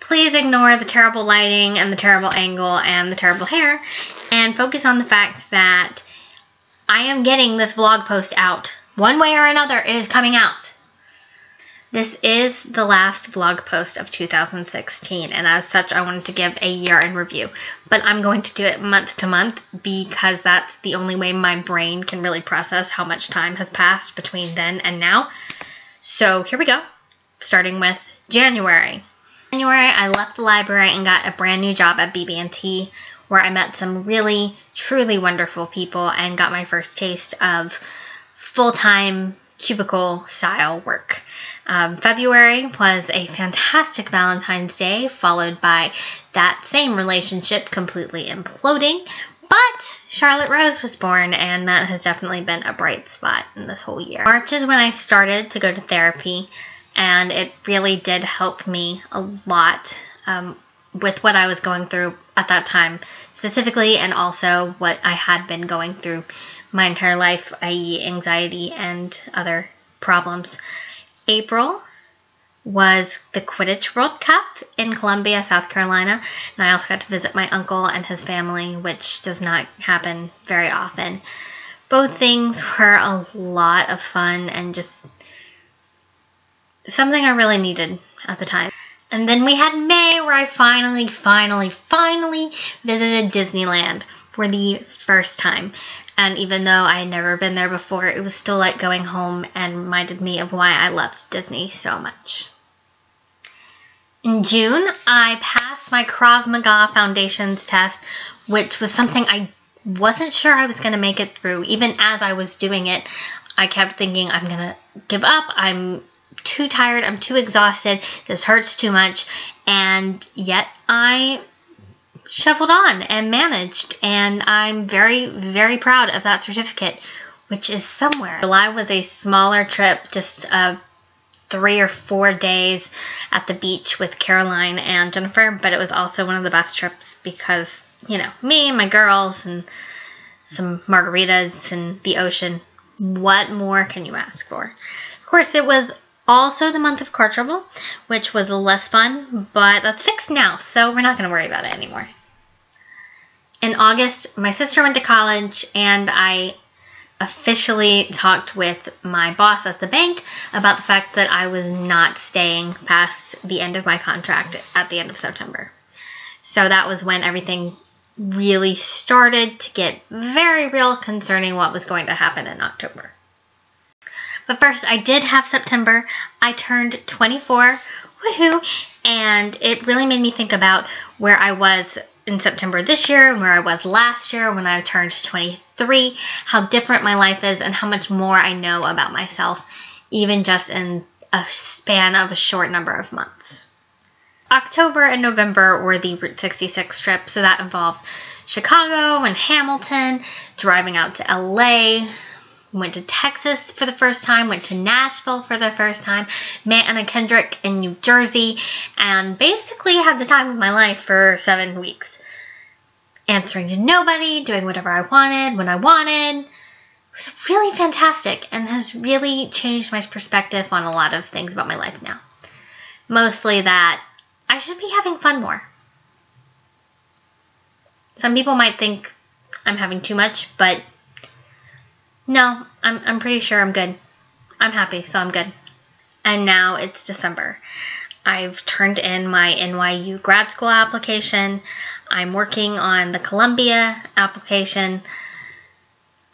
please ignore the terrible lighting and the terrible angle and the terrible hair and focus on the fact that I am getting this vlog post out. One way or another, it is coming out. This is the last vlog post of 2016, and as such, I wanted to give a year in review. But I'm going to do it month to month because that's the only way my brain can really process how much time has passed between then and now. So here we go, starting with January. In January, I left the library and got a brand new job at BB&T, where I met some really, truly wonderful people and got my first taste of full-time cubicle-style work. February was a fantastic Valentine's Day, followed by that same relationship completely imploding. But Charlotte Rose was born, and that has definitely been a bright spot in this whole year. March is when I started to go to therapy, and it really did help me a lot with what I was going through at that time specifically, and also what I had been going through my entire life, i.e. anxiety and other problems. April was the Quidditch World Cup in Columbia, South Carolina, and I also got to visit my uncle and his family, which does not happen very often. Both things were a lot of fun and just something I really needed at the time. And then we had May, where I finally visited Disneyland for the first time. And even though I had never been there before, it was still like going home and reminded me of why I loved Disney so much. In June, I passed my Krav Maga Foundations test, which was something I wasn't sure I was going to make it through. Even as I was doing it, I kept thinking, I'm going to give up. I'm too tired. I'm too exhausted. This hurts too much. And yet I shuffled on and managed, and I'm very, very proud of that certificate, which is somewhere. July was a smaller trip, just 3 or 4 days at the beach with Caroline and Jennifer, but it was also one of the best trips because, you know, me and my girls and some margaritas and the ocean. What more can you ask for? Of course, it was also the month of car trouble, which was less fun, but that's fixed now, so we're not going to worry about it anymore. In August, my sister went to college, and I officially talked with my boss at the bank about the fact that I was not staying past the end of my contract at the end of September. So that was when everything really started to get very real concerning what was going to happen in October. But first, I did have September. I turned 24, woohoo, and it really made me think about where I was in September this year and where I was last year when I turned 23, how different my life is and how much more I know about myself, even just in a span of a short number of months. October and November were the Route 66 trip, so that involves Chicago and Hamilton, driving out to LA, went to Texas for the first time, went to Nashville for the first time, met Anna Kendrick in New Jersey, and basically had the time of my life for 7 weeks. Answering to nobody, doing whatever I wanted, when I wanted. It was really fantastic and has really changed my perspective on a lot of things about my life now. Mostly that I should be having fun more. Some people might think I'm having too much, but no, I'm pretty sure I'm good. I'm happy, so I'm good. And now it's December. I've turned in my NYU grad school application. I'm working on the Columbia application.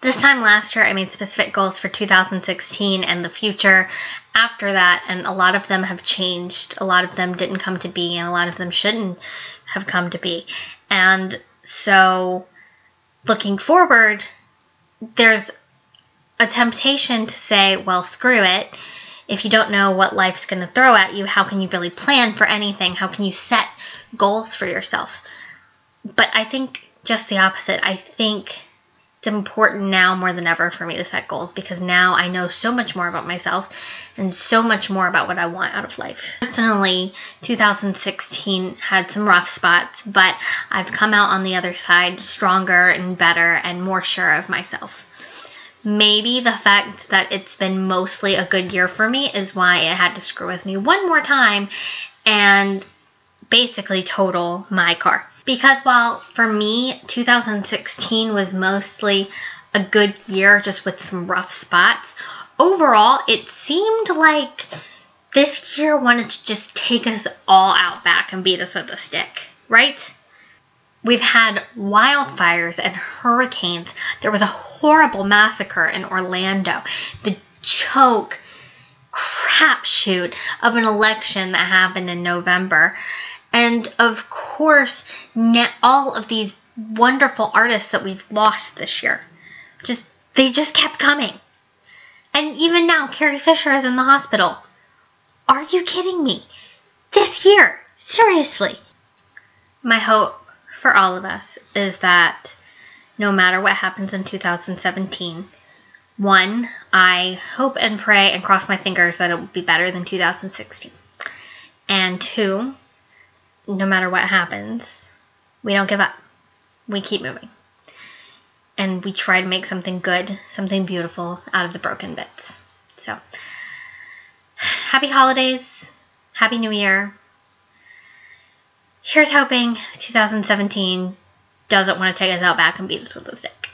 This time last year, I made specific goals for 2016 and the future after that, and a lot of them have changed. A lot of them didn't come to be, and a lot of them shouldn't have come to be. And so, looking forward, there's a temptation to say, well, screw it. If you don't know what life's going to throw at you, how can you really plan for anything? How can you set goals for yourself? But I think just the opposite. I think it's important now more than ever for me to set goals because now I know so much more about myself and so much more about what I want out of life. Personally, 2016 had some rough spots, but I've come out on the other side stronger and better and more sure of myself. Maybe the fact that it's been mostly a good year for me is why it had to screw with me one more time, and basically total my car. Because while for me, 2016 was mostly a good year just with some rough spots, overall, it seemed like this year wanted to just take us all out back and beat us with a stick, right? We've had wildfires and hurricanes. There was a horrible massacre in Orlando. The choke crapshoot of an election that happened in November. And of course, all of these wonderful artists that we've lost this year. They just kept coming. And even now, Carrie Fisher is in the hospital. Are you kidding me? This year, seriously. My hope for all of us is that no matter what happens in 2017, one, I hope and pray and cross my fingers that it will be better than 2016. And two, no matter what happens, we don't give up. We keep moving. And we try to make something good, something beautiful out of the broken bits. So, happy holidays. Happy New Year. Here's hoping 2017 doesn't want to take us out back and beat us with a stick.